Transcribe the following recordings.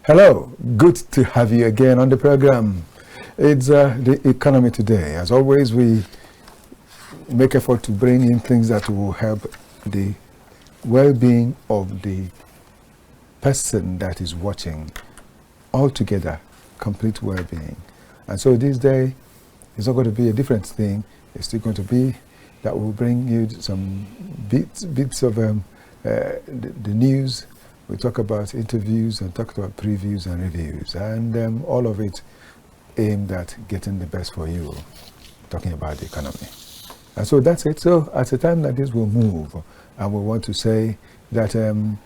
Hello, good to have you again on the program. It's the economy today. As always, we make effort to bring in things that will help the well-being of the person that is watching. Altogether, complete well-being. And so this day, it's not going to be a different thing. It's still going to be that will bring you some bits of the news. We talk about interviews and talk about previews and reviews, and all of it aimed at getting the best for you, talking about the economy. And so that's it. So at a time like this, we'll move, and we want to say that I'm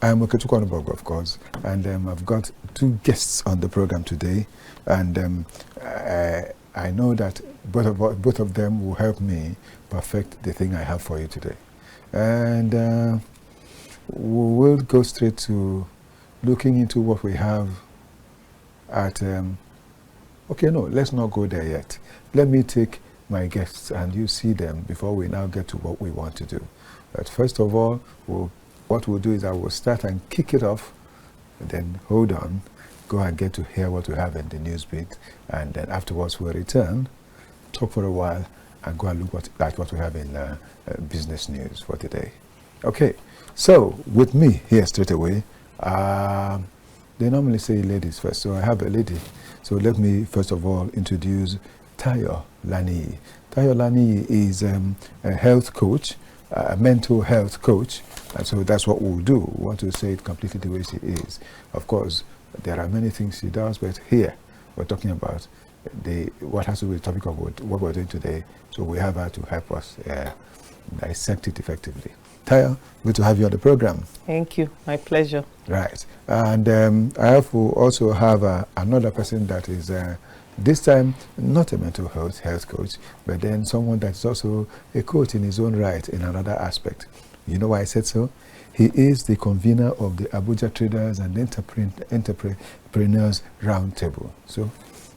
Okechukwu, of course, and I've got two guests on the program today, and I know that both of them will help me perfect the thing I have for you today. And we will go straight to looking into what we have at, okay, no, let's not go there yet. Let me take my guests and you see them before we now get to what we want to do. But first of all, what we'll do is I will start and kick it off, and then hold on, go and get to hear what we have in the news beat, and then afterwards we'll return, talk for a while, and go and look at what we have in business news for today. Okay. So, with me here straight away, they normally say ladies first, so I have a lady. So let me first of all introduce Tayo Lani. Tayo Lani is a health coach, a mental health coach, and so that's what we'll do. We want to say it completely the way she is. Of course, there are many things she does, but here we're talking about what has to do with the topic of what we're doing today, so we have her to help us dissect it effectively. Tayo, good to have you on the program. Thank you. My pleasure. Right. And I also have another person that is, this time, not a mental health coach, but then someone that's also a coach in his own right in another aspect. You know why I said so? He is the convener of the Abuja Traders and Entrepreneurs Roundtable. So,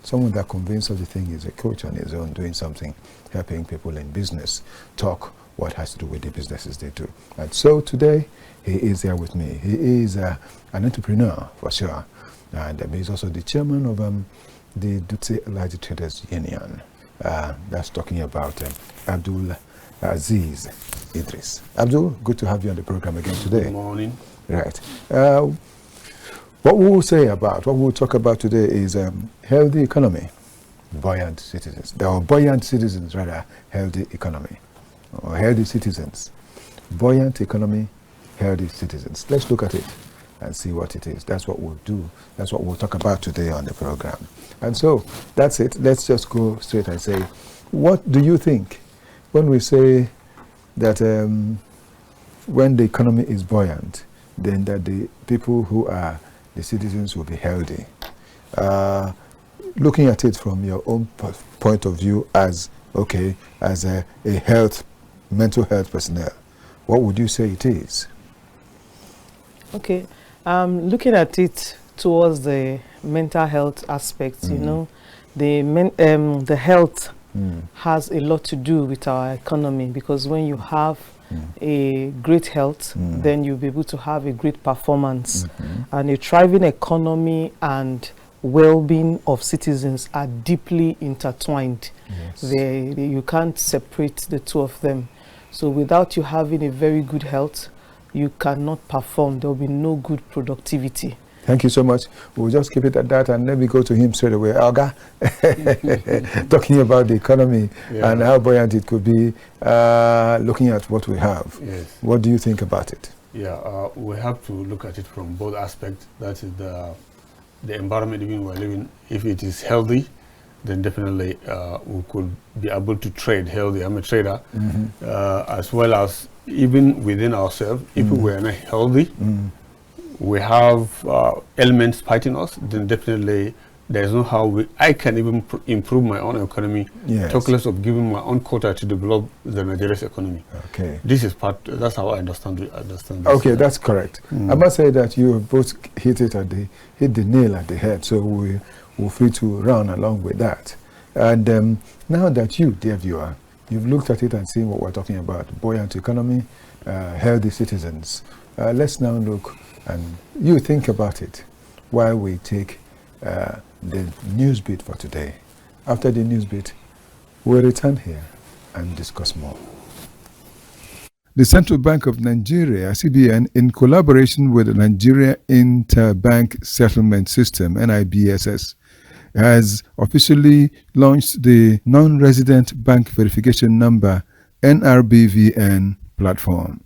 someone that convenes such a thing is a coach on his own, doing something, helping people in business talk what has to do with the businesses they do. And so today, he is here with me. He is an entrepreneur, for sure. And he's also the chairman of the DTAH Traders Union. That's talking about Abdul Aziz Idris. Abdul, good to have you on the program again today. Good morning. Right. What we'll talk about today is healthy economy, buoyant citizens. There are buoyant citizens, rather, healthy economy. Or healthy citizens. Buoyant economy, healthy citizens. Let's look at it and see what it is. That's what we'll do. That's what we'll talk about today on the program. And so, that's it. Let's just go straight and say, what do you think when we say that when the economy is buoyant, then that the people who are the citizens will be healthy? Looking at it from your own point of view as, okay, as a mental health personnel, what would you say it is? Okay, looking at it towards the mental health aspect, you know, the health has a lot to do with our economy, because when you have a great health, then you'll be able to have a great performance. And a thriving economy and well-being of citizens are deeply intertwined. Yes. You can't separate the two of them. So without you having a very good health, you cannot perform. There will be no good productivity. Thank you so much. We'll just keep it at that, and let me go to him straight away. Alga, talking about the economy and how buoyant it could be, looking at what we have. Yes. What do you think about it? Yeah, we have to look at it from both aspects. That is the environment even we're living. If it is healthy, then definitely we could be able to trade healthy. I'm a trader, as well as even within ourselves. If we were not healthy, we have elements fighting us, then definitely there's no how I can even improve my own economy, talk less of giving my own quota to develop the Nigeria's economy. Okay. This is that's how I understand this. Okay, that's correct. I must say that you both hit the nail at the head, so we're free to run along with that. And now that you, dear viewer, you've looked at it and seen what we're talking about, buoyant economy, healthy citizens, let's now look and you think about it. while we take the news beat for today. After the news beat, we'll return here and discuss more. The Central Bank of Nigeria, CBN, in collaboration with the Nigeria Interbank Settlement System, NIBSS, has officially launched the Non-Resident Bank Verification Number, NRBVN, platform.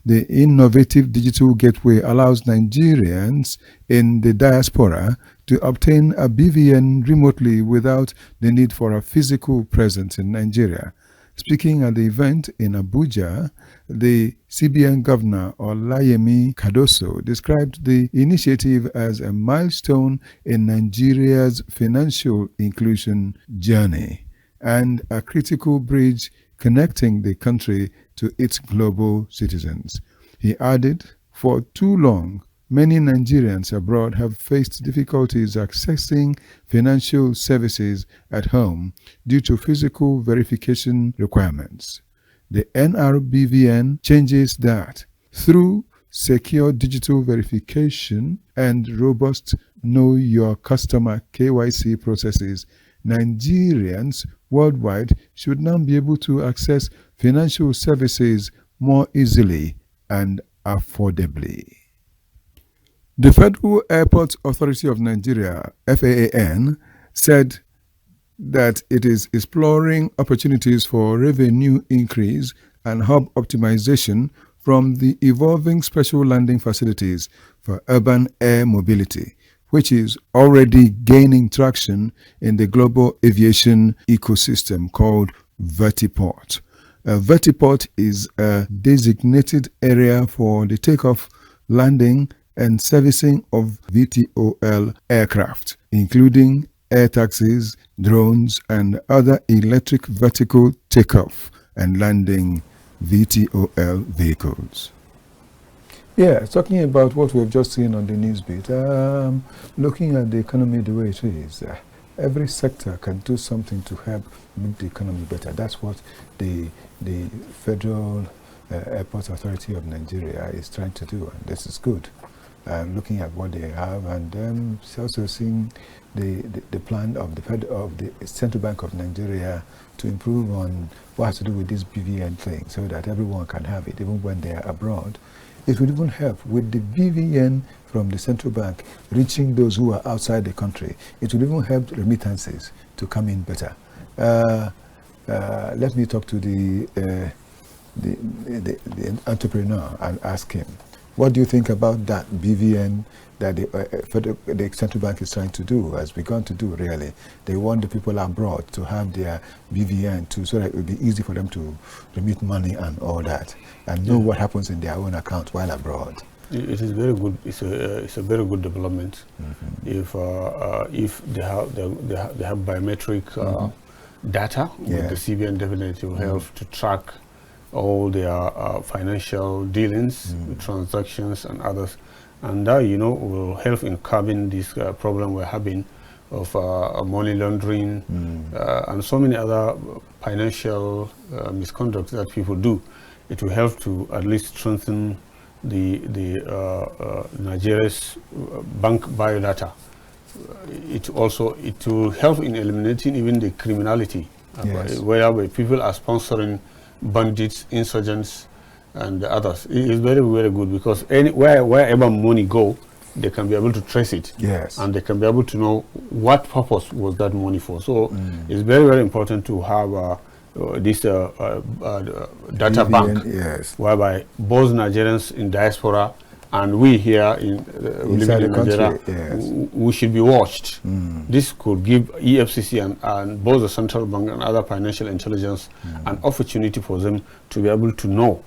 The innovative digital gateway allows Nigerians in the diaspora to obtain a BVN remotely without the need for a physical presence in Nigeria. Speaking at the event in Abuja, the CBN Governor Olayemi Cardoso described the initiative as a milestone in Nigeria's financial inclusion journey and a critical bridge connecting the country to its global citizens. He added, for too long, many Nigerians abroad have faced difficulties accessing financial services at home due to physical verification requirements. The NRBVN changes that through secure digital verification and robust Know Your Customer KYC processes. Nigerians worldwide should now be able to access financial services more easily and affordably. The Federal Airport Authority of Nigeria, FAAN, said that it is exploring opportunities for revenue increase and hub optimization from the evolving special landing facilities for urban air mobility, which is already gaining traction in the global aviation ecosystem called vertiport. A vertiport is a designated area for the takeoff, landing, and servicing of VTOL aircraft, including air taxis, drones, and other electric vertical takeoff and landing VTOL vehicles. Yeah, talking about what we've just seen on the news beat, looking at the economy the way it is, every sector can do something to help make the economy better. That's what the Federal Airport Authority of Nigeria is trying to do, and this is good. Looking at what they have, and also seeing the plan of the Central Bank of Nigeria to improve on what has to do with this BVN thing, so that everyone can have it, even when they are abroad. It would even help with the BVN from the central bank reaching those who are outside the country. It would even help remittances to come in better. Let me talk to the entrepreneur and ask him, what do you think about that BVN that the central bank is trying to do, has begun to do really? They want the people abroad to have their BVN so that it will be easy for them to remit money and all that, and know what happens in their own account while abroad. It is very good. It's a very good development. If they have biometric data with the CBN, definitely will help to track all their financial dealings, transactions, and others, and that will help in curbing this problem we're having of money laundering and so many other financial misconduct that people do. It will help to at least strengthen the Nigeria's bank biodata. It will help in eliminating even the criminality, whereby people are sponsoring bandits, insurgents, and others. It is very, very good, because wherever money go, they can be able to trace it. Yes. And they can be able to know what purpose was that money for. So it's very, very important to have this data bank, whereby both Nigerians in diaspora and we here living in Nigeria, we should be watched. This could give EFCC and both the central bank and other financial intelligence an opportunity for them to be able to know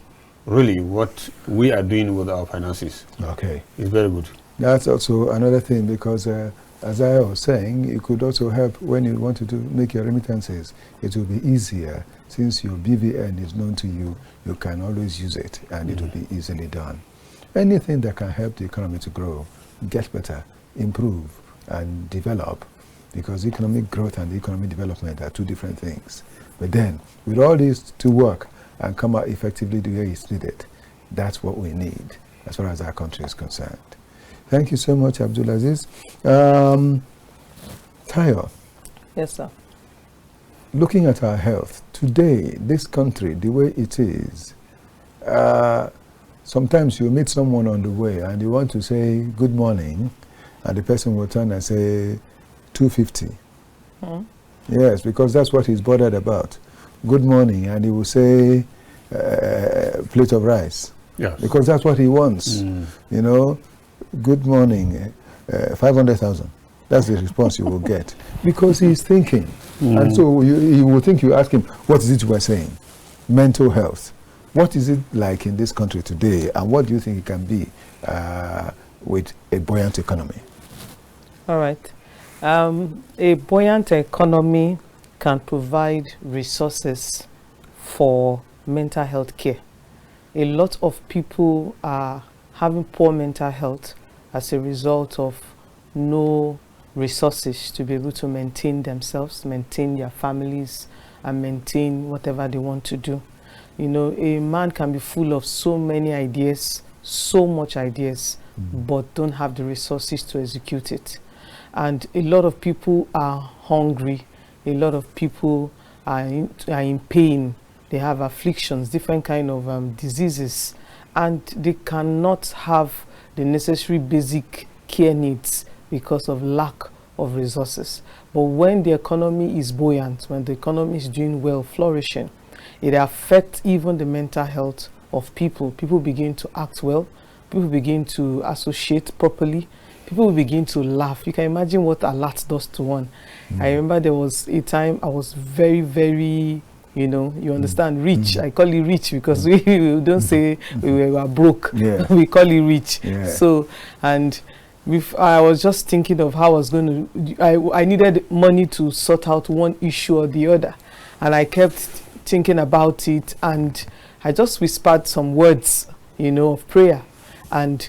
really what we are doing with our finances. Okay. It's very good. That's also another thing, because as I was saying, it could also help when you want to make your remittances. It will be easier, since your BVN is known to you. You can always use it, and it will be easily done. Anything that can help the economy to grow, get better, improve, and develop, because economic growth and economic development are two different things. But then, with all these to work and come out effectively the way it's needed, that's what we need as far as our country is concerned. Thank you so much, Abdulaziz. Tayo. Yes, sir. Looking at our health today, this country, the way it is, sometimes you meet someone on the way and you want to say good morning, and the person will turn and say 250. Yes, because that's what he's bothered about. Good morning, and he will say plate of rice. Yes. Because that's what he wants. You know, good morning, 500,000. That's the response you will get. Because he's thinking. And so you will think you ask him, what is it you are saying? Mental health. What is it like in this country today? And what do you think it can be with a buoyant economy? All right. A buoyant economy can provide resources for mental health care. A lot of people are having poor mental health as a result of no resources to be able to maintain themselves, maintain their families, and maintain whatever they want to do. You know, a man can be full of so many ideas, so much ideas, but don't have the resources to execute it. And a lot of people are hungry. A lot of people are in pain. They have afflictions, different kind of diseases, and they cannot have the necessary basic care needs because of lack of resources. But when the economy is buoyant, when the economy is doing well, flourishing, it affects even the mental health of people. People begin to act well. People begin to associate properly. People begin to laugh. You can imagine what a laugh does to one. I remember there was a time I was very, very, you know, you understand, rich. I call it rich because we don't say we were broke. We call it rich. So, and I was just thinking of how I was going to, I needed money to sort out one issue or the other. And I kept thinking about it, and I just whispered some words, you know, of prayer. And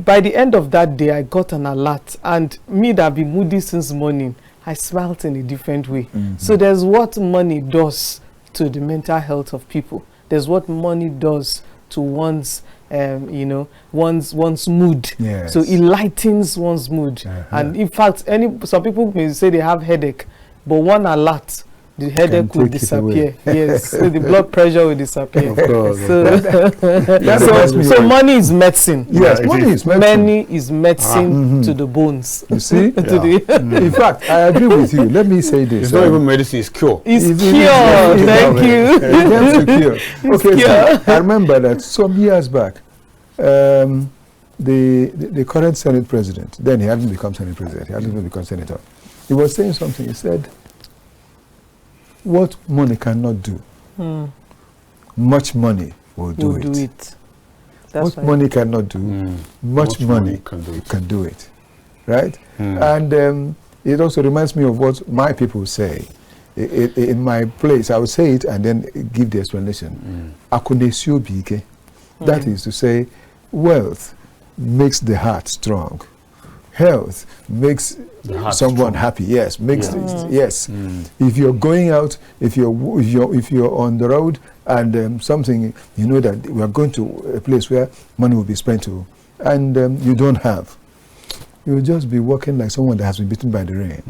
by the end of that day, I got an alert. And me that have been moody since morning, I smiled in a different way. So there's what money does to the mental health of people. There's what money does to one's, you know, one's mood. So it lightens one's mood. And in fact, some people may say they have headache, but one alert, the headache will disappear. Yes, so the blood pressure will disappear. Of course. So money is medicine. Yes, money is medicine. Money is medicine to the bones. You see? In fact, I agree with you. Let me say this. It's not even medicine, it's cure. It's cure. Thank you. It cure. Okay, so I remember that some years back, the current Senate president, then he hadn't become Senate president, he hadn't even become senator. He was saying something. He said, what money cannot do, much money will do it. That's what money cannot do, much money can do it. Right? And it also reminds me of what my people say. In my place, I would say it and then give the explanation. Akonesio bike. That is to say, wealth makes the heart strong. Health makes someone happy. Yes, makes yes. If you're going out, if you're on the road and something, you know that we are going to a place where money will be spent to, and you don't have, you'll just be walking like someone that has been beaten by the rain.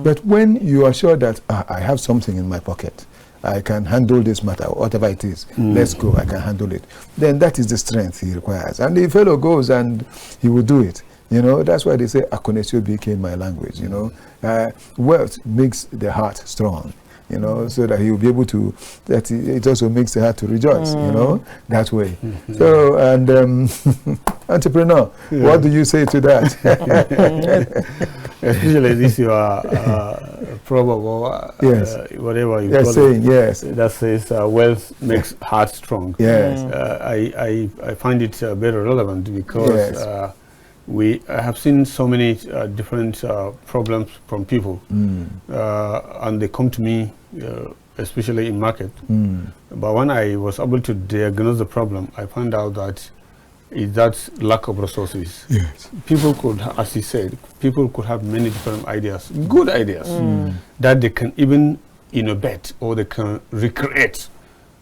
But when you are sure that I have something in my pocket, I can handle this matter, whatever it is, let's go, I can handle it, then that is the strength he requires. And the fellow goes and he will do it. You know, that's why they say Akonesio became my language, you know. Wealth makes the heart strong, you know, so that he will be able to, that it also makes the heart to rejoice, you know, that way. So, and entrepreneur, what do you say to that? Especially this your proverb or whatever you call saying, it. That says wealth makes heart strong. I find it very relevant because I have seen so many different problems from people, and they come to me, especially in market. But when I was able to diagnose the problem, I found out that it's that lack of resources. People could, as he said, people could have many different ideas, good ideas, that they can even innovate or they can recreate,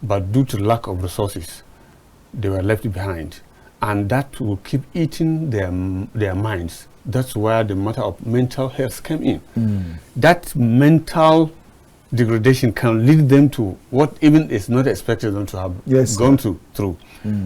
but due to lack of resources, they were left behind. and that will keep eating their minds. That's where the matter of mental health came in. That mental degradation can lead them to what even is not expected them to have gone through.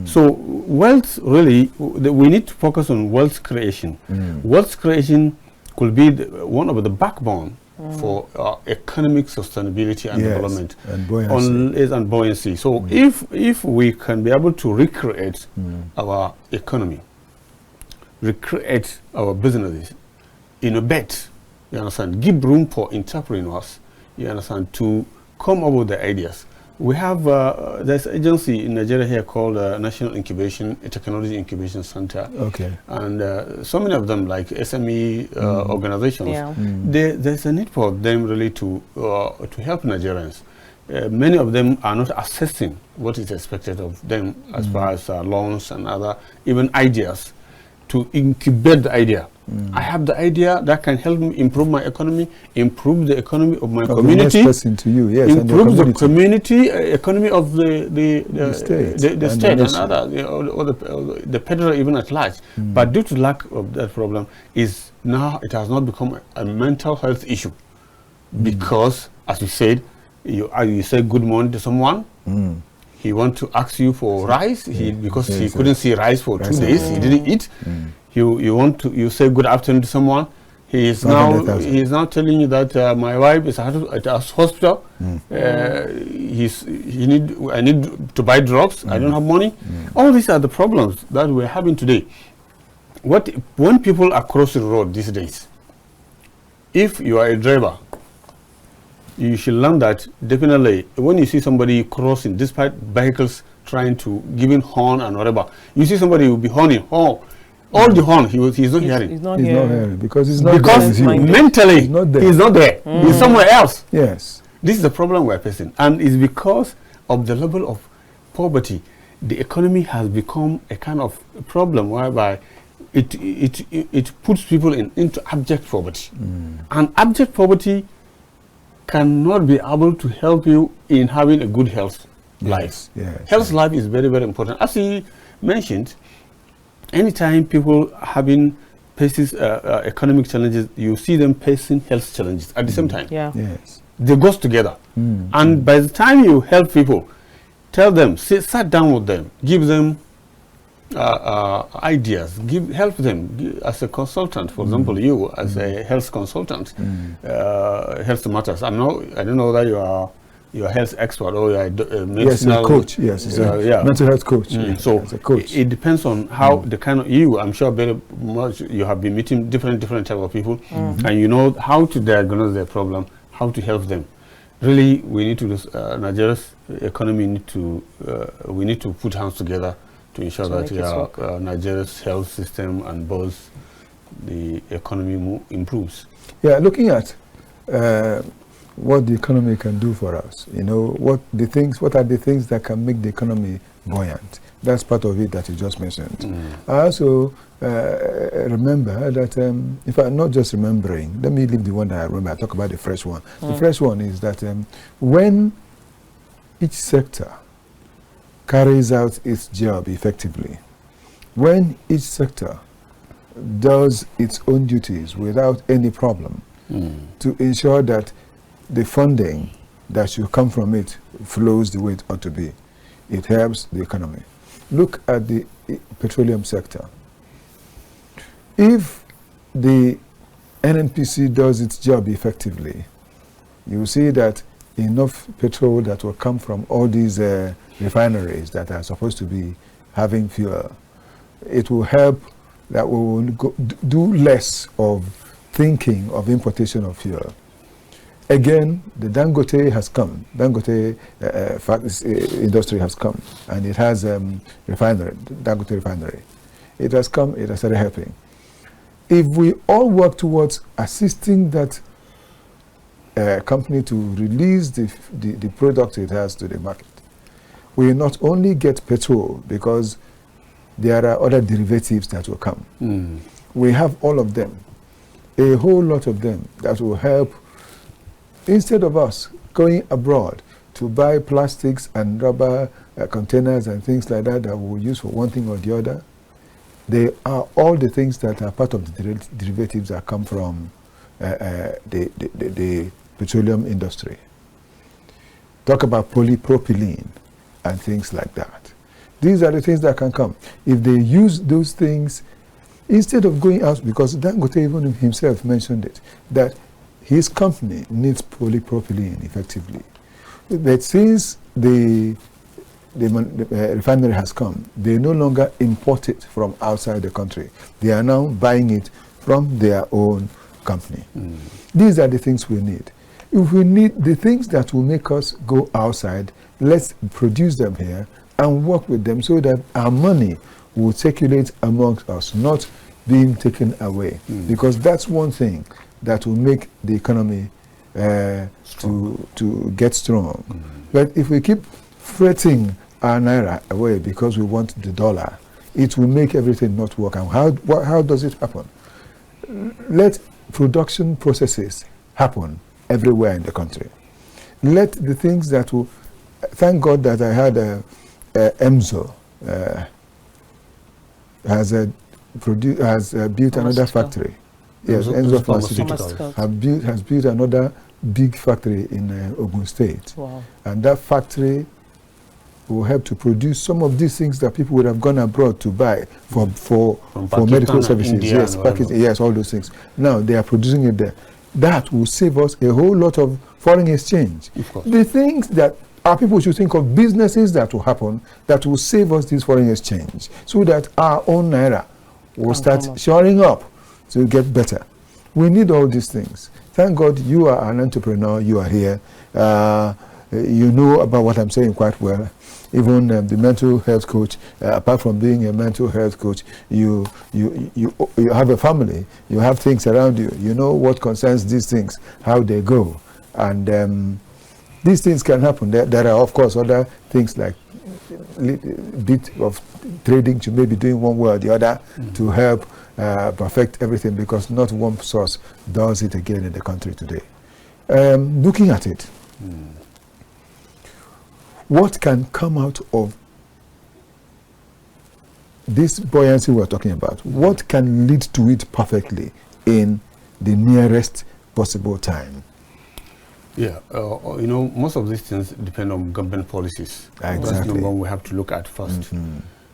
So wealth, really, we need to focus on wealth creation. Wealth creation could be one of the backbone for economic sustainability and development and buoyancy. So if we can be able to recreate our economy, recreate our businesses, innovate, you understand, give room for entrepreneurs, you understand, to come up with the ideas. We have there's an agency in Nigeria here called National Technology Incubation Center. Okay. And so many of them, like SME organizations, there's a need for them really to help Nigerians. Many of them are not assessing what is expected of them as far as loans and other even ideas to incubate the idea. I have the idea that can help me improve my economy, improve the economy of my community, to you, yes, improve the community economy of the state and other, or the federal even at large. But due to lack of that problem, is now it has not become a mental health issue, because as you said, you say good morning to someone. He wants to ask you for rice because he couldn't see rice for 2 days. He didn't eat. You say good afternoon to someone. He is now telling you that my wife is at a hospital. I need to buy drugs. I don't have money. All these are the problems that we're having today. When people are crossing the road these days, if you are a driver, you should learn that definitely when you see somebody crossing, despite vehicles trying to give him horn and whatever, you see somebody will be horning, all the horn, he's not hearing. He's not hearing because he's not because there. Mentally he's not there. He's somewhere else. Yes. This is the problem we're facing, and it's because of the level of poverty. The economy has become a kind of problem whereby it puts people into abject poverty, and abject poverty cannot be able to help you in having a good health life. Health life is very, very important. As he mentioned, anytime people having faces economic challenges, you see them facing health challenges at the same time. They go together. And by the time you help people, tell them, sit down with them, give them ideas, help them as a consultant. For example, you as a health consultant, health matters. I don't know that you are a health expert or you are a medicinal coach. Yes, mental health coach. So as a coach, it depends on how the kind of I'm sure very much you have been meeting different type of people, and you know how to diagnose their problem, how to help them. Really, we need to Nigeria's economy we need to put hands together to ensure that Nigeria's health system and both the economy improves. Yeah, looking at what the economy can do for us, what are the things that can make the economy buoyant? That's part of it that you just mentioned. I also remember that, in fact, not just remembering, let me leave the one that I remember, I talk about the fresh one. The fresh one is that when each sector carries out its job effectively, when each sector does its own duties without any problem, to ensure that the funding that should come from it flows the way it ought to be, it helps the economy. Look at the petroleum sector. If the NNPC does its job effectively, you will see that enough petrol that will come from all these refineries that are supposed to be having fuel, it will help that we will do less of thinking of importation of fuel. Again, the Dangote has come. Dangote industry has come, and it has refinery, Dangote refinery. It has come. It has started helping. If we all work towards assisting that company to release the product it has to the market, we not only get petrol, because there are other derivatives that will come. We have all of them, a whole lot of them that will help. Instead of us going abroad to buy plastics and rubber containers and things like that that we'll use for one thing or the other, they are all the things that are part of the derivatives that come from the petroleum industry. Talk about polypropylene and things like that. These are the things that can come. If they use those things, instead of going out, because Dangote even himself mentioned it, that his company needs polypropylene effectively. But since the refinery has come, they no longer import it from outside the country. They are now buying it from their own company. These are the things we need. If we need the things that will make us go outside, let's produce them here and work with them so that our money will circulate amongst us, not being taken away. Because that's one thing that will make the economy to get strong. But if we keep fretting our naira away because we want the dollar, it will make everything not work. And how does it happen? Let production processes happen everywhere in the country. Let the things that will... Thank God that I had EMZO has built another factory. Yes, EMZO Pharmaceuticals has built another big factory in Ogun State. Wow. And that factory will help to produce some of these things that people would have gone abroad to buy for medical services. Yes, yes, all those things. Now they are producing it there. That will save us a whole lot of foreign exchange. The things that our people should think of, businesses that will happen that will save us this foreign exchange, so that our own naira will start shoring up to get better. We need all these things. Thank God you are an entrepreneur, you are here. You know about what I'm saying quite well. Even the mental health coach, apart from being a mental health coach, you have a family, you have things around you, you know what concerns these things, how they go. And these things can happen. There are, of course, other things like bit of trading to maybe doing one way or the other to help perfect everything, because not one source does it again in the country today. Looking at it, what can come out of this buoyancy we're talking about? What can lead to it perfectly in the nearest possible time? Yeah, you know, most of these things depend on government policies. Exactly. That's number one we have to look at first.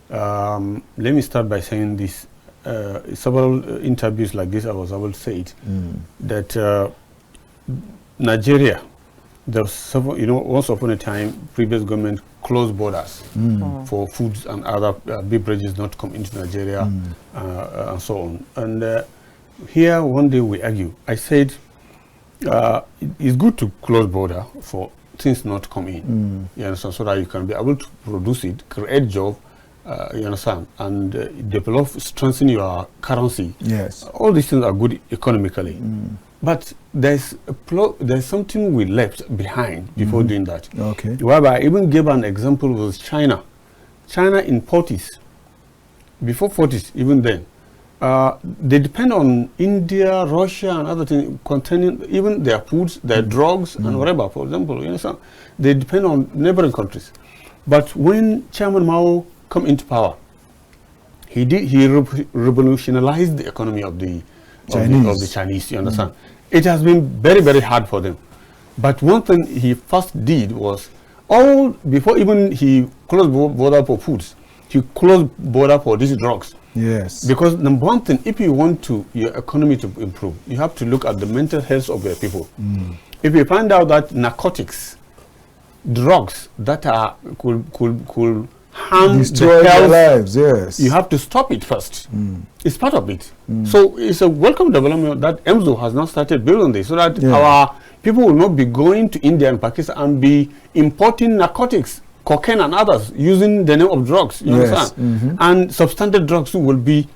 Let me start by saying this. Several interviews like this, I was able to say it, that Nigeria, there's several, you know, once upon a time, previous government closed borders for foods and other beverages not come into Nigeria and so on. And here one day we argue. I said, it's good to close border for things not come in, you understand, so that you can be able to produce it, create job, you understand, and develop, strengthen your currency. Yes. All these things are good economically. But there's something we left behind before doing that. Okay. Whereby I even gave an example with China. China in 40s, before 40s, even then, they depend on India, Russia, and other things containing even their foods, their drugs, and whatever. For example, you understand, they depend on neighboring countries. But when Chairman Mao come into power, he revolutionized the economy of the Chinese. You understand? It has been very, very hard for them. But one thing he first did was, before even he closed border for foods, he closed border for these drugs. Yes. Because number one thing, if you want your economy to improve, you have to look at the mental health of your people. If you find out that narcotics, drugs that could harm destroy their lives, yes, you have to stop it first. It's part of it. So it's a welcome development that EMZO has now started building this, so that our people will not be going to India and Pakistan and be importing narcotics, cocaine and others, using the name of drugs, you understand? And substandard drugs will be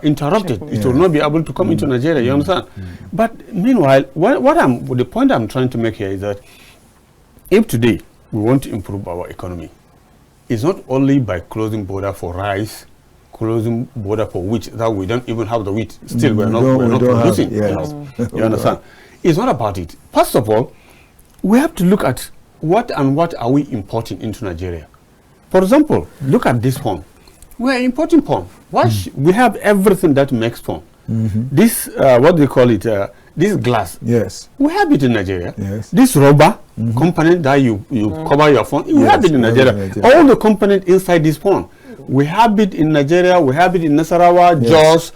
interrupted. It will not be able to come into Nigeria, you understand? But meanwhile, the point I'm trying to make here is that if today we want to improve our economy, it's not only by closing border for rice, closing border for wheat, that we don't even have the wheat. Still, we're not producing. You understand? It's not about it. First of all, we have to look at what are we importing into Nigeria. For example, look at this one. We're importing palm. We have everything that makes palm. This, what they call it, this glass. Yes. We have it in Nigeria. Yes. This rubber component that you cover your phone, we have it in Nigeria. All the components inside this phone. We have it in Nigeria, we have it in Nasarawa, Jos,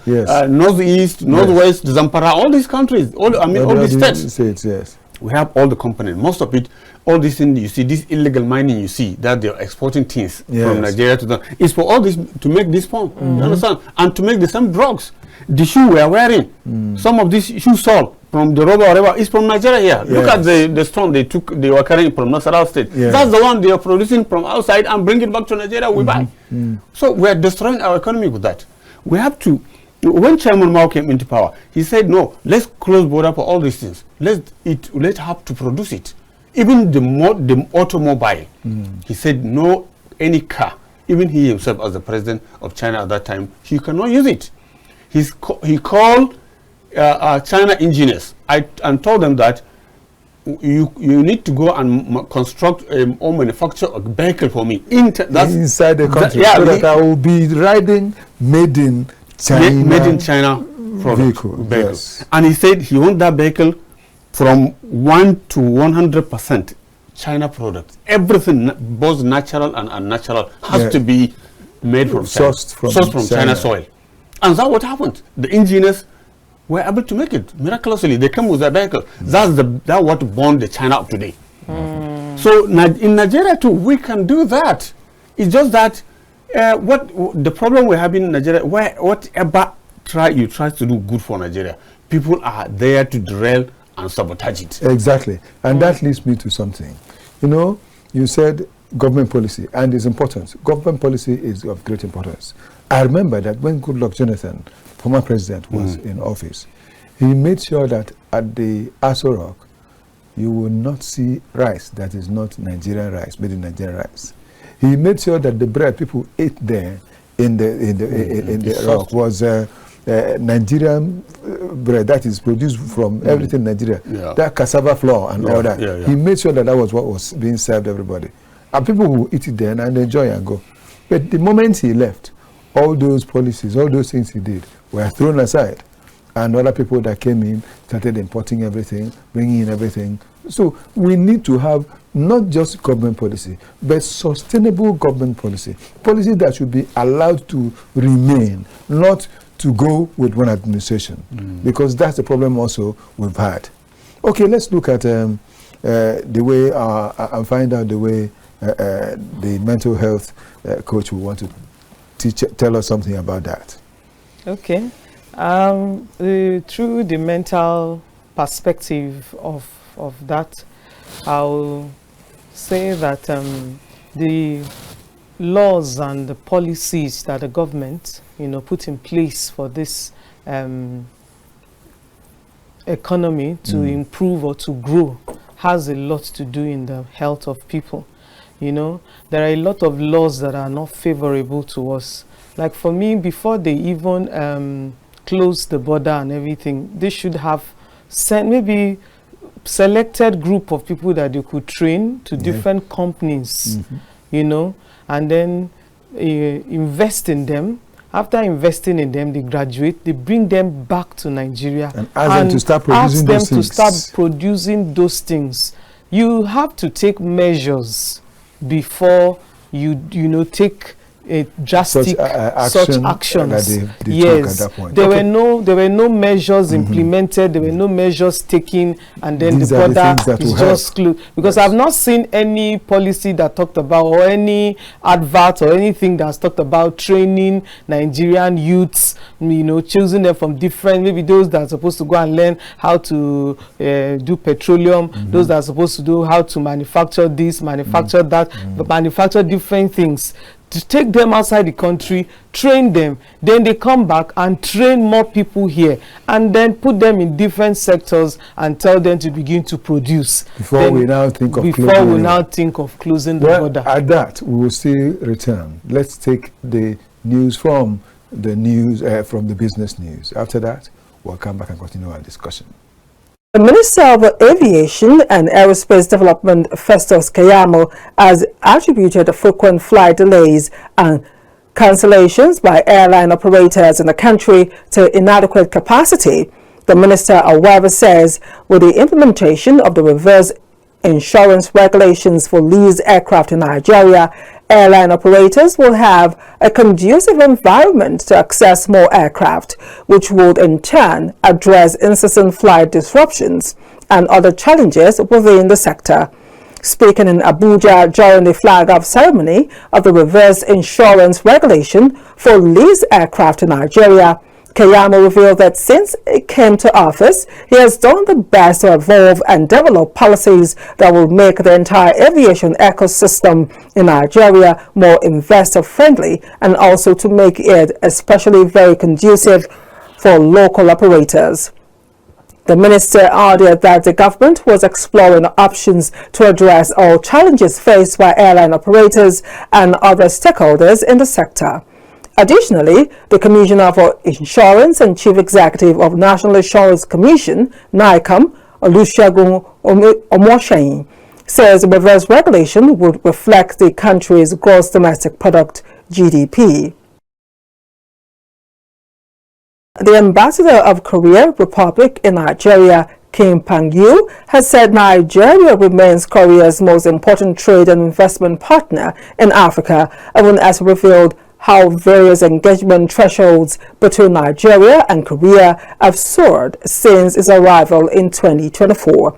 Northeast, Northwest, Zamfara, all these countries, all these states. Yes. We have all the components. Most of it, all these things you see, this illegal mining you see, that they're exporting things from Nigeria to them, is for all this, to make this phone, you understand? And to make the same drugs. The shoe we are wearing, some of this shoe sole from the rubber or whatever is from Nigeria here. Look at the stone they were carrying from Nasarawa state. That's the one they are producing from outside and bring it back to Nigeria, we buy. So we are destroying our economy with that. We have to, when Chairman Mao came into power, he said, no, let's close border for all these things. Let's have to produce it. Even the automobile, he said, no, any car, even he himself as the president of China at that time, he cannot use it. He called China engineers and told them that you need to go and construct or manufacture a vehicle for me inside the country, so that I will be riding made in China vehicle. Yes. And he said he wants that vehicle from 1 to 100% China product. Everything, both natural and unnatural, has to be made from sourced from China soil. And that's what happened. The engineers were able to make it miraculously. They came with a vehicle. That's what born the China of today. So in Nigeria too, we can do that. It's just that what the problem we have in Nigeria, whatever you try to do good for Nigeria, people are there to derail and sabotage it. Exactly. And that leads me to something. You know, you said government policy, and it's important. Government policy is of great importance. I remember that when Goodluck Jonathan, former president, was in office, he made sure that at the Aso Rock, you will not see rice that is not Nigerian rice, made in Nigerian rice. He made sure that the bread people ate there in the rock was Nigerian bread that is produced from everything Nigeria. That cassava flour and all that. He made sure that was what was being served everybody. And people will eat it then and enjoy and go. But the moment he left, all those policies, all those things he did were thrown aside. And other people that came in started importing everything, bringing in everything. So we need to have not just government policy, but sustainable government policy. Policy that should be allowed to remain, not to go with one administration. Because that's the problem also we've had. Okay, let's look at the way, and find out the way the mental health coach will want to tell us something about that. Okay. Through the mental perspective of that, I'll say that the laws and the policies that the government, put in place for this economy to improve or to grow has a lot to do in the health of people. There are a lot of laws that are not favorable to us. Like for me, before they even close the border and everything, they should have sent maybe selected group of people that they could train to different companies, and then invest in them. After investing in them, they graduate, they bring them back to Nigeria and ask them to start producing those things. You have to take measures before you take a drastic such actions. Yes, there were no measures implemented. There were no measures taken, and then the border is just closed. Because I've not seen any policy that talked about, or any advert or anything that's talked about training Nigerian youths. Choosing them from different, maybe those that are supposed to go and learn how to do petroleum, those that are supposed to do how to manufacture this, manufacture that, but manufacture different things. To take them outside the country, train them, then they come back and train more people here, and then put them in different sectors and tell them to begin to produce. Before we now think of closing the border. At that, we will still return. Let's take the news from the business news. After that, we'll come back and continue our discussion. The Minister of Aviation and Aerospace Development, Festus Keyamo, has attributed frequent flight delays and cancellations by airline operators in the country to inadequate capacity. The minister, however, says with the implementation of the reverse insurance regulations for leased aircraft in Nigeria, airline operators will have a conducive environment to access more aircraft, which would in turn address incessant flight disruptions and other challenges within the sector. Speaking in Abuja during the flag-off ceremony of the reverse insurance regulation for leased aircraft in Nigeria, Keyamo revealed that since he came to office, he has done the best to evolve and develop policies that will make the entire aviation ecosystem in Nigeria more investor-friendly and also to make it especially very conducive for local operators. The minister added that the government was exploring options to address all challenges faced by airline operators and other stakeholders in the sector. Additionally, the Commissioner for Insurance and Chief Executive of National Insurance Commission, NIGCOM, Olusegun Omosheyin, says the reverse regulation would reflect the country's gross domestic product, GDP. The ambassador of Korea Republic in Nigeria, Kim Pang-yu, has said Nigeria remains Korea's most important trade and investment partner in Africa, even as revealed how various engagement thresholds between Nigeria and Korea have soared since its arrival in 2024.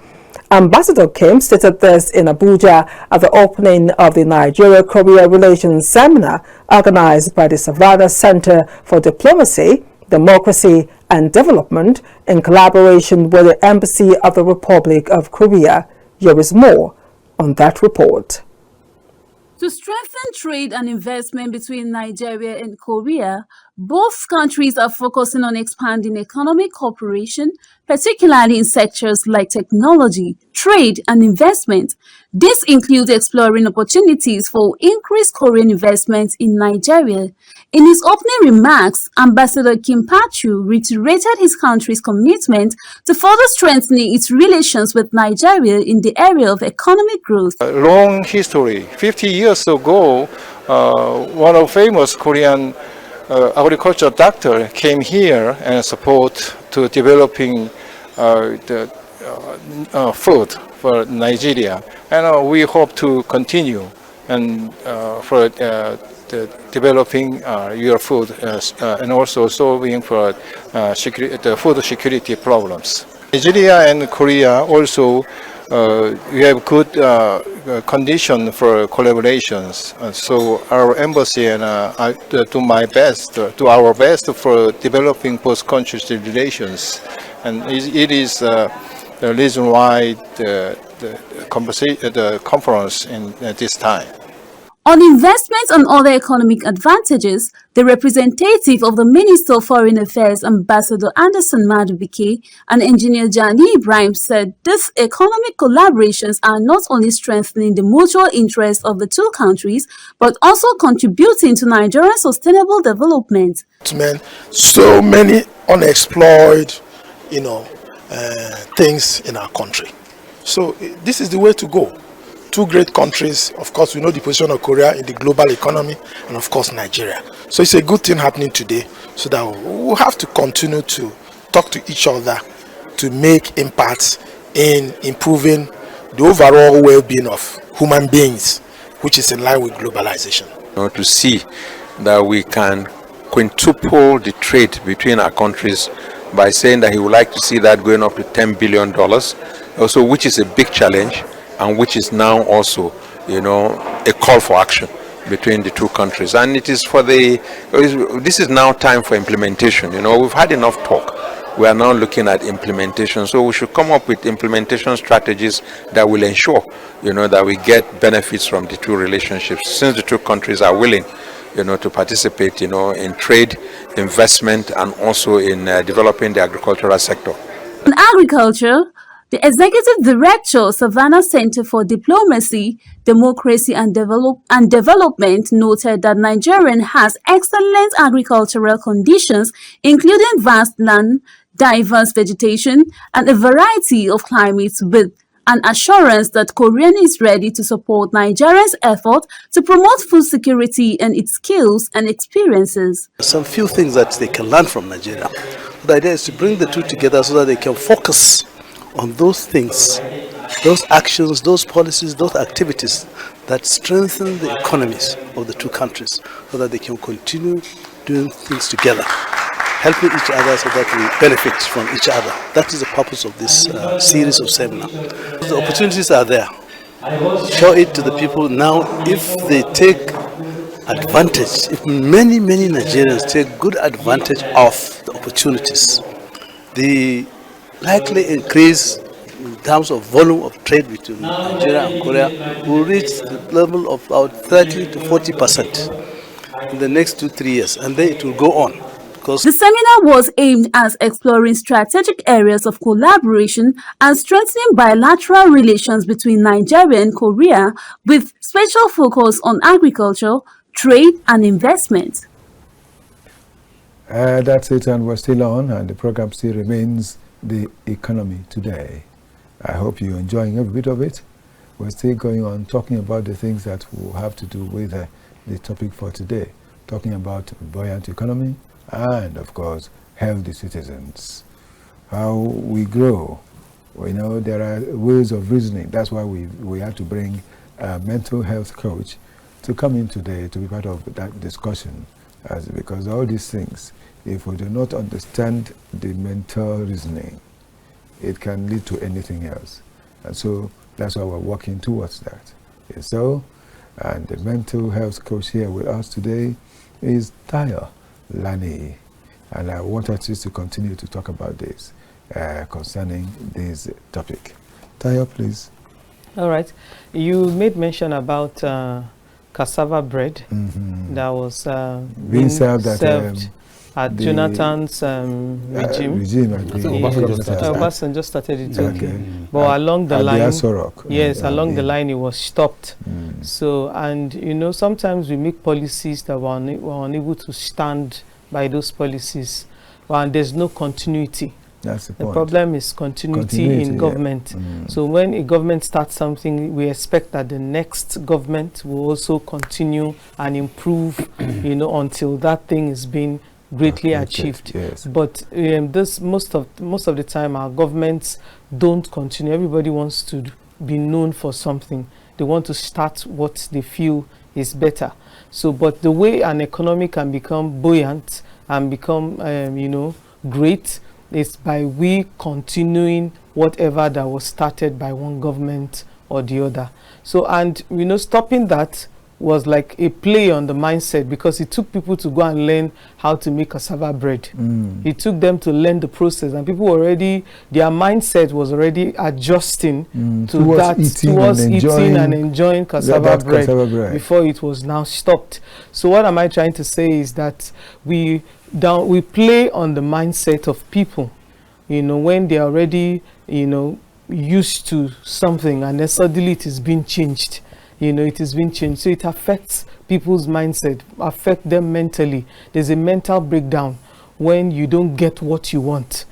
Ambassador Kim stated this in Abuja at the opening of the Nigeria-Korea Relations Seminar organized by the Savannah Center for Diplomacy, Democracy and Development in collaboration with the Embassy of the Republic of Korea. Here is more on that report. To strengthen trade and investment between Nigeria and Korea, both countries are focusing on expanding economic cooperation, particularly in sectors like technology, trade, and investment. This includes exploring opportunities for increased Korean investment in Nigeria. In his opening remarks, Ambassador Kim Pang-yu reiterated his country's commitment to further strengthening its relations with Nigeria in the area of economic growth. A long history. 50 years ago, one of famous Korean agriculture doctor came here and support to developing the food for Nigeria, and we hope to continue and for the developing your food and also solving for the food security problems. Nigeria and Korea also we have good condition for collaborations. So our embassy and I do our best for developing both countries' relations, and it is the reason why the conference in this time. On investment and other economic advantages, the representative of the Minister of Foreign Affairs, Ambassador Anderson Madubike, and Engineer Jani Ibrahim said these economic collaborations are not only strengthening the mutual interests of the two countries, but also contributing to Nigeria's sustainable development. So many unexplored, things in our country. So this is the way to go. Two great countries, of course, we know the position of Korea in the global economy, and of course Nigeria. So it's a good thing happening today, so that we'll have to continue to talk to each other to make impacts in improving the overall well-being of human beings, which is in line with globalization. To see that we can quintuple the trade between our countries by saying that he would like to see that going up to $10 billion, also, which is a big challenge, and which is now also, a call for action between the two countries. And it is this is now time for implementation. We've had enough talk. We are now looking at implementation. So we should come up with implementation strategies that will ensure, that we get benefits from the two relationships, since the two countries are willing, to participate, in trade, investment, and also in developing the agricultural sector. In agriculture, the Executive Director, Savannah Center for Diplomacy, Democracy and Development noted that Nigeria has excellent agricultural conditions, including vast land, diverse vegetation, and a variety of climates with an assurance that Korea is ready to support Nigeria's effort to promote food security and its skills and experiences. Some few things that they can learn from Nigeria. The idea is to bring the two together so that they can focus on those things, those actions, those policies, those activities that strengthen the economies of the two countries so that they can continue doing things together, helping each other so that we benefit from each other. That is the purpose of this series of seminars. The opportunities are there. Show it to the people now. If they take advantage, if many Nigerians take good advantage of the opportunities, the likely increase in terms of volume of trade between Nigeria and Korea will reach the level of about 30 to 40% in the next 2-3 years, and then it will go on. The seminar was aimed at exploring strategic areas of collaboration and strengthening bilateral relations between Nigeria and Korea, with special focus on agriculture, trade and investment. That's it, and we're still on, and the program still remains the economy today. I hope you're enjoying every bit of it. We're still going on talking about the things that will have to do with the topic for today, talking about buoyant economy and, of course, healthy citizens. How we grow. We know there are ways of reasoning. That's why we had to bring a mental health coach to come in today to be part of that discussion, because all these things, if we do not understand the mental reasoning, it can lead to anything else. And so that's why we're working towards that. So, and the mental health coach here with us today is Tayo Lani. And I want us to continue to talk about this concerning this topic. Tayo, please. All right. You made mention about cassava bread that was being served at Jonathan's regime. Obasanjo started it. Okay. But along the line, yes, along the line it was stopped. So, and you know, sometimes we make policies that we're unable to stand by those policies, and there's no continuity. That's the point. The point. Problem is continuity in government. So when a government starts something, we expect that the next government will also continue and improve, you know, until that thing is being greatly achieved. Yes. But this most of the time our governments don't continue. Everybody wants to be known for something. They want to start what they feel is better. So, but the way an economy can become buoyant and become, you know, great is by we continuing whatever that was started by one government or the other. So, and you know, stopping that was like a play on the mindset, because it took people to go and learn how to make cassava bread. It took them to learn the process, and people already, their mindset was already adjusting towards eating and enjoying cassava bread before it was now stopped. So what am I trying to say is that we play on the mindset of people, you know, when they're already, you know, used to something, and then suddenly it is being changed. You know, it is being changed. So it affects people's mindset, affect them mentally. There's a mental breakdown when you don't get what you want,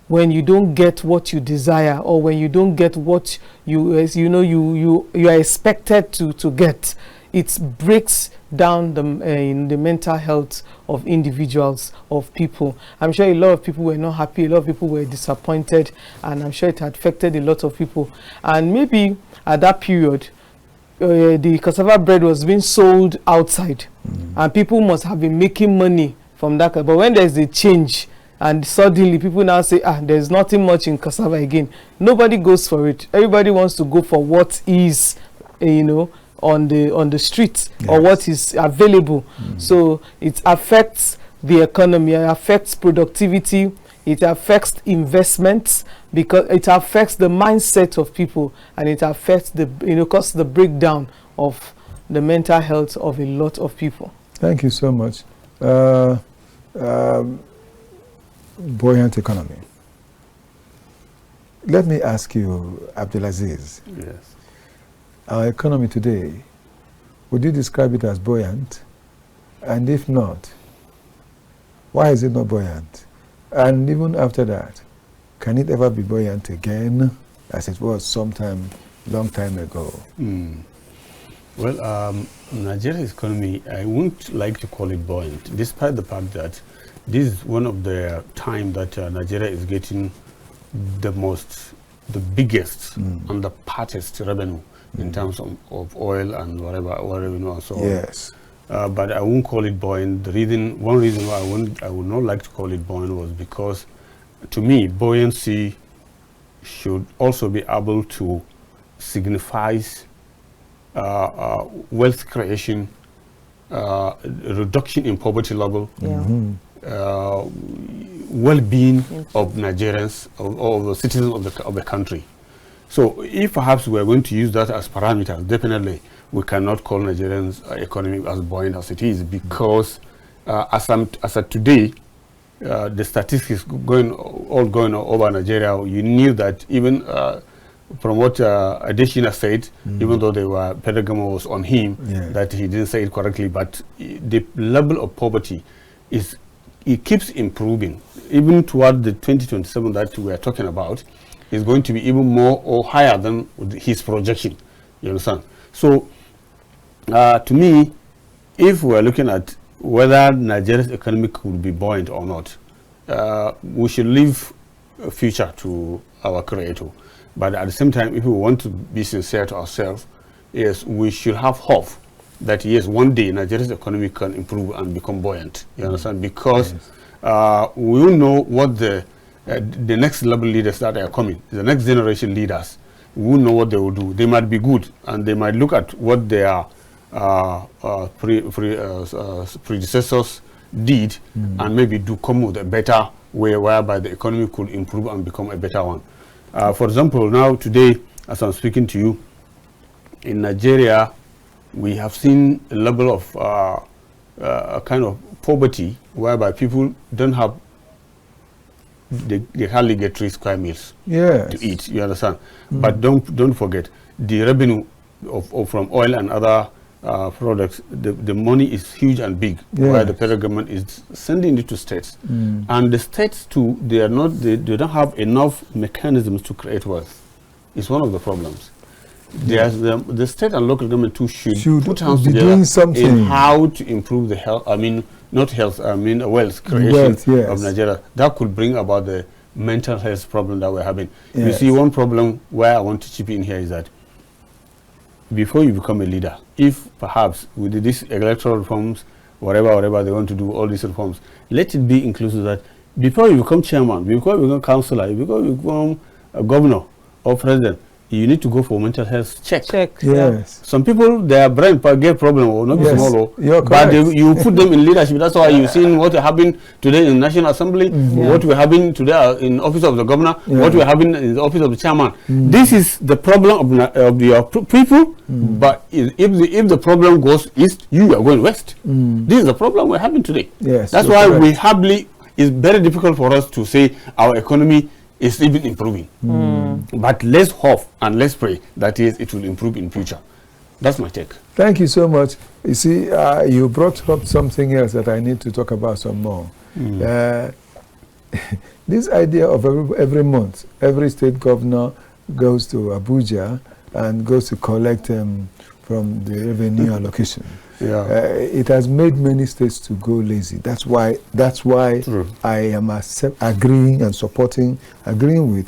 when you don't get what you desire, or when you don't get what you are expected to get. It breaks down in the mental health of individuals, of people. I'm sure a lot of people were not happy, a lot of people were disappointed, and I'm sure it affected a lot of people. And maybe at that period, the cassava bread was being sold outside, and people must have been making money from that. But when there's a change, and suddenly people now say, there's nothing much in cassava again, nobody goes for it. Everybody wants to go for what is, you know, on the streets, or what is available. So it affects the economy, it affects productivity, it affects investments, because it affects the mindset of people, and it affects causes the breakdown of the mental health of a lot of people. Thank you so much. Buoyant economy. Let me ask you, Abdulaziz. Yes. Our economy today, would you describe it as buoyant? And if not, why is it not buoyant? And even after that, can it ever be buoyant again? as it was long time ago? Well, Nigeria's economy, I wouldn't like to call it buoyant, despite the fact that this is one of the time that Nigeria is getting the biggest and the partest revenue in terms of oil and whatever revenue and so on. Yes. But I won't call it buoyant. One reason why I would not like to call it buoyant was because, to me, buoyancy should also be able to signify wealth creation, reduction in poverty level, well-being of Nigerians, of the citizens of the country. So if perhaps we are going to use that as parameters, definitely we cannot call Nigerians' economy as buoyant as it is, because as of today, the statistics going over Nigeria, you knew that even from what Adeshina said, even though federal government was on him, that he didn't say it correctly, but the level of poverty it keeps improving. Even toward the 2027 that we are talking about, is going to be even more or higher than his projection. You understand? So, to me, if we're looking at whether Nigeria's economy could be buoyant or not, we should leave a future to our Creator. But at the same time, if we want to be sincere to ourselves, yes, we should have hope that yes, one day Nigeria's economy can improve and become buoyant. You understand? Because we will know what the next level leaders that are coming, the next generation leaders, we will know what they will do. They might be good, and they might look at what their predecessors did, and maybe do come with a better way whereby the economy could improve and become a better one. For example, now today, as I'm speaking to you, in Nigeria, we have seen a level of a kind of poverty whereby people don't have, they hardly get 3 square meals to eat. You understand? But don't forget the revenue from oil and other products. The money is huge and big, where the federal government is sending it to states, and the states too. They don't have enough mechanisms to create wealth. It's one of the problems. The state and local government too should put hands together in how to improve the health. I mean, not health. I mean, wealth creation of Nigeria. That could bring about the mental health problem that we're having. You see, one problem where I want to chip in here is that before you become a leader, if perhaps with these electoral reforms, whatever they want to do, all these reforms, let it be inclusive that before you become chairman, before you become councillor, before you become a governor or president, you need to go for mental health check. Some people, their brain get problem or not small, but you put them in leadership. That's why you've seen what happened today in National Assembly, what we're having today in office of the governor, what we're having in the office of the chairman. This is the problem of your people. But if the problem goes east, you are going west. This is the problem we're having today. That's why it's very difficult for us to say our economy is even improving. But let's hope and let's pray that it will improve in future. That's my take. Thank you so much. You see, you brought up something else that I need to talk about some more. This idea of every month, every state governor goes to Abuja and goes to collect from the revenue allocation. It has made many states to go lazy. That's why I am agreeing with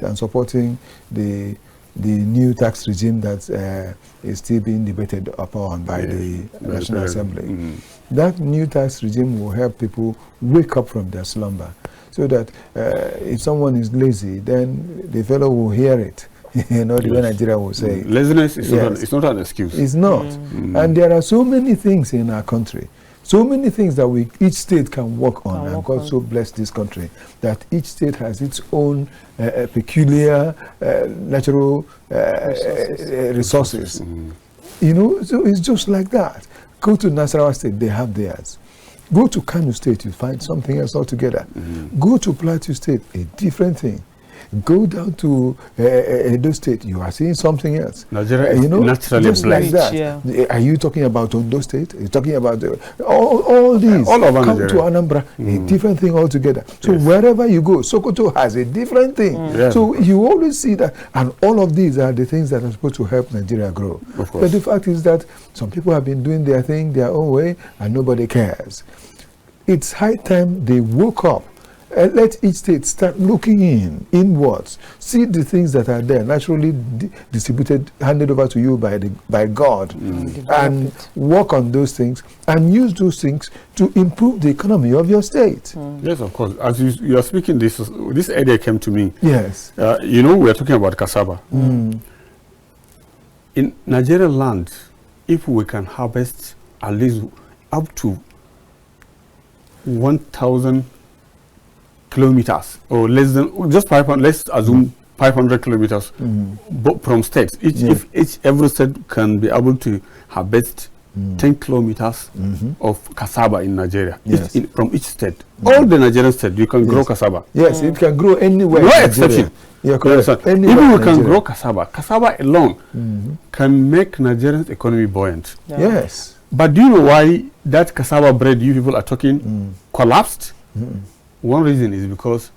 and supporting the new tax regime that is still being debated upon by the National Assembly. That new tax regime will help people wake up from their slumber, so that if someone is lazy, then the fellow will hear it. You know, the way Nigeria will say. Laziness is not an excuse. It's not. And there are so many things in our country, so many things that each state can work on. And God so blessed this country that each state has its own peculiar natural resources. You know, so it's just like that. Go to Nasarawa State, they have theirs. Go to Kano State, you find something else altogether. Go to Plateau State, a different thing. Go down to Edo State, you are seeing something else. Nigeria is naturally just like blessed. that. Are you talking about Ondo State? Are you talking about all these? All over come Nigeria. to Anambra, a different thing altogether. So wherever you go, Sokoto has a different thing. So you always see that, and all of these are the things that are supposed to help Nigeria grow. Of course. But the fact is that some people have been doing their thing their own way, and nobody cares. It's high time they woke up. Let each state start looking inwards, see the things that are there, naturally distributed, handed over to you by God, and work on those things and use those things to improve the economy of your state. Yes, of course. As you are speaking, this idea came to me. Yes. We are talking about cassava. In Nigerian land, if we can harvest at least up to 1,000 kilometers, or less than, just 500, let's assume 500 kilometers from states. If every state can be able to harvest 10 kilometers of cassava in Nigeria, from each state. All the Nigerian states, you can grow cassava. Yes, it can grow anywhere. No exception. You're correct. Even we can grow cassava. Cassava alone can make Nigeria's economy buoyant. Yes. But do you know why that cassava bread you people are talking collapsed? One reason is because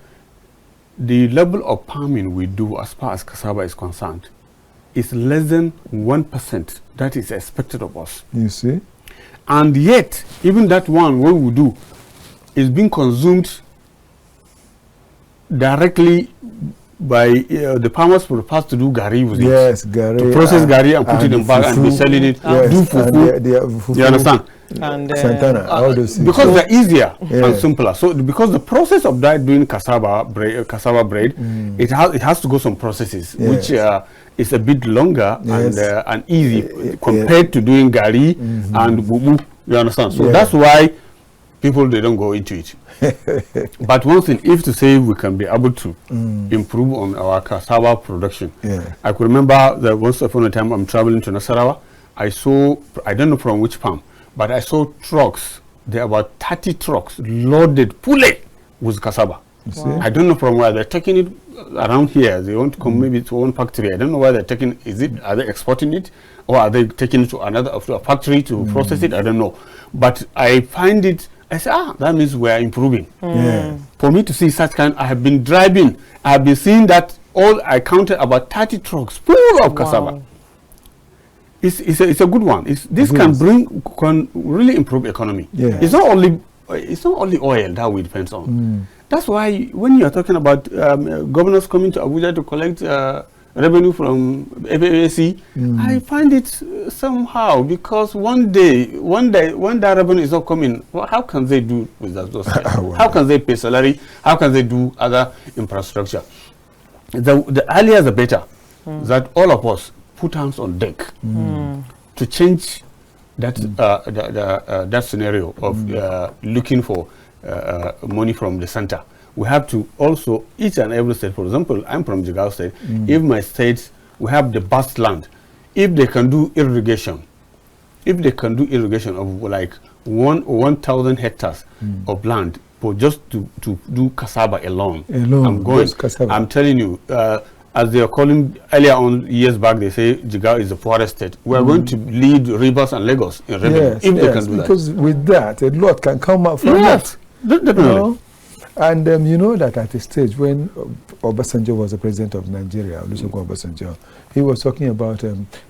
the level of farming we do as far as cassava is concerned is less than 1% that is expected of us. You see? And yet, even that one, what we do, is being consumed directly by the farmers will pass to do gari with it. Yes, gari. To process gari and put it in bag and be selling it. Do fufu. You understand? And Santana, all those things. Because they're easier and simpler. So because the process of that doing cassava bread, it has to go some processes which is a bit longer and easy compared to doing gari and bubu. You understand? So that's why people, they don't go into it. But one thing, if to say we can be able to improve on our cassava production. I could remember that once upon a time I'm traveling to Nasarawa, I saw, I don't know from which farm, but I saw trucks. There are about 30 trucks loaded fully with cassava. I don't know from where they're taking it around here. They want to come maybe to one factory. I don't know where they're taking. Are they exporting it, or are they taking it to a factory to process it? I don't know. But I find it. I say, that means we are improving. For me to see such kind, I have been driving. I have been seeing that I counted about 30 trucks full of cassava. It's a good one. This can really improve economy. It's not only oil that we depend on. That's why when you are talking about governors coming to Abuja to collect revenue from FAAC, I find it somehow, because one day when that revenue is not coming, how can they do with those things? How can they pay salary? How can they do other infrastructure? The earlier the better. That all of us put hands on deck to change that that scenario of looking for money from the center. We have to also, each and every state, for example, I'm from Jigawa State, if my state, we have the vast land, if they can do irrigation, of like 1,000 hectares of land for just to do cassava alone. I'm telling you, as they are calling earlier on years back, they say Jigawa is the poorest state. We are going to lead Rivers and Lagos in revenue if they can do that. Because with that, a lot can come out from that. Definitely. And you know that at a stage when Obasanjo was the president of Nigeria, Olusegun Obasanjo, he was talking about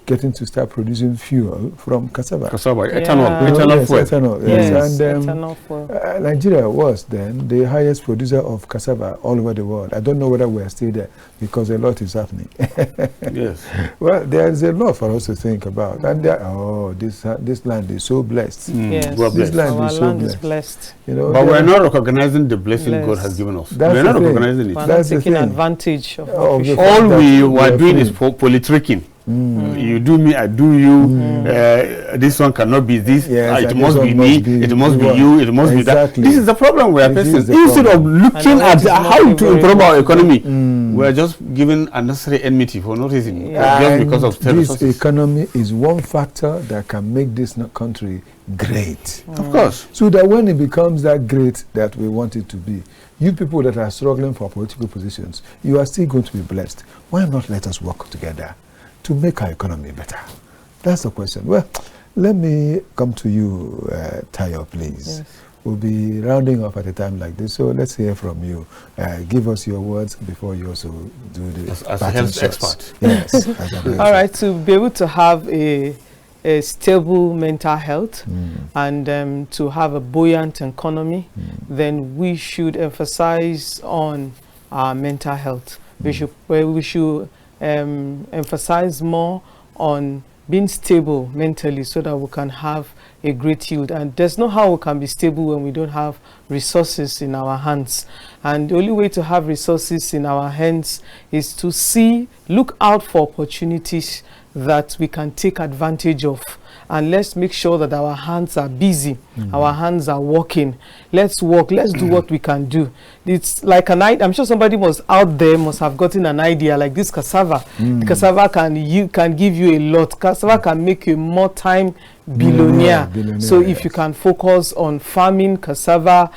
getting to start producing fuel from cassava. Ethanol fuel. Ethanol fuel. Nigeria was then the highest producer of cassava all over the world. I don't know whether we are still there, because a lot is happening. Yes. Well, there is a lot for us to think about. And this land is so blessed. Yes. This land Our is so land blessed. is blessed. You know, but we're not recognizing the blessing God has given us. We're not recognizing it. We're not taking advantage of all we were doing is politicking. You do me, I do you. This one cannot be this. It must be me. It must be you. It must be that. This is the problem we are facing. Instead of looking at how to improve our economy, we are just giving unnecessary enmity for no reason. Just because of this economy is one factor that can make this country great. Of course. So that when it becomes that great that we want it to be, You people that are struggling for political positions, you are still going to be blessed. Why not let us work together to make our economy better? That's the question. Well, let me come to you, Tayo, please. Yes. We'll be rounding up at a time like this, so let's hear from you. Give us your words before you also do the as a health expert. Yes. All right, to be able to have a stable mental health and to have a buoyant economy, then we should emphasize on our mental health. We should emphasize more on being stable mentally so that we can have a great yield. And there's no how we can be stable when we don't have resources in our hands. And the only way to have resources in our hands is to look out for opportunities that we can take advantage of. And let's make sure that our hands are busy, our hands are working. Let's work, let's do what we can do. It's like I'm sure somebody must have gotten an idea like this cassava. The cassava can give you a lot. Cassava can make you more time billionaire. So if you can focus on farming cassava,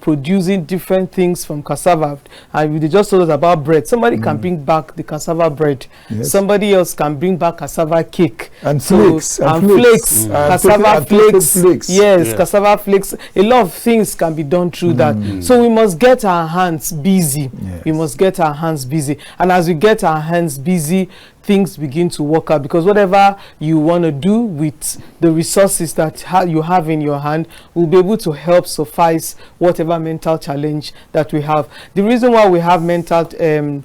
producing different things from cassava, and we just told us about bread. Somebody can bring back the cassava bread. Yes. Somebody else can bring back cassava cake and flakes. Cassava flakes. Yes, cassava flakes. A lot of things can be done through that. So we must get our hands busy. Yes. We must get our hands busy, and as we get our hands busy, things begin to work out, because whatever you want to do with the resources that you have in your hand will be able to help suffice whatever mental challenge that we have. The reason why we have mental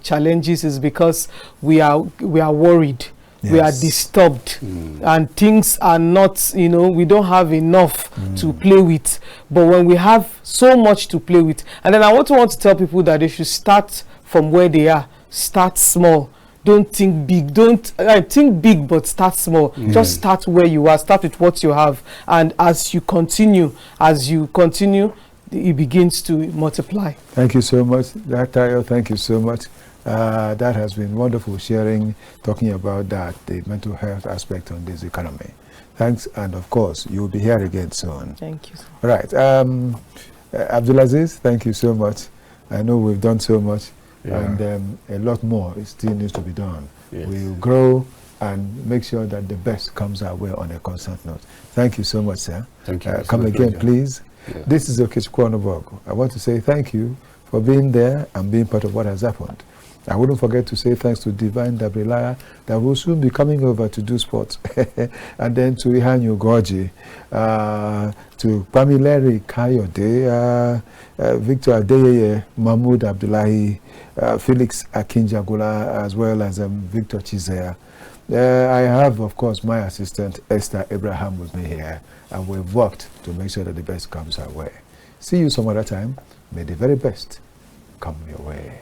challenges is because we are worried. Yes. We are disturbed and things are not, we don't have enough to play with. But when we have so much to play with, and then I want to tell people that they should start from where they are. Start small. Don't think big. Think big, but start small. Just start where you are. Start with what you have, and as you continue, it begins to multiply. Thank you so much, Tayo. Thank you so much. That has been wonderful sharing, talking about the mental health aspect on this economy. Thanks, and of course, you'll be here again soon. Thank you. All right, Abdulaziz, thank you so much. I know we've done so much. Yeah. And a lot more still needs to be done. Yes. We'll grow and make sure that the best comes our way on a constant note. Thank you so much, sir. Thank you. Come again, please. Yeah. This is Okechukwu Onubog. I want to say thank you for being there and being part of what has happened. I wouldn't forget to say thanks to Divine Dabrilaya that will soon be coming over to do sports. And then to Ihanyu Goji, to Pamileri Kayode, Victor Adeyeye, Mahmoud Abdullahi, Felix Akinjagula, as well as Victor Chizea. I have, of course, my assistant Esther Abraham with me here, and we've worked to make sure that the best comes our way. See you some other time. May the very best come your way.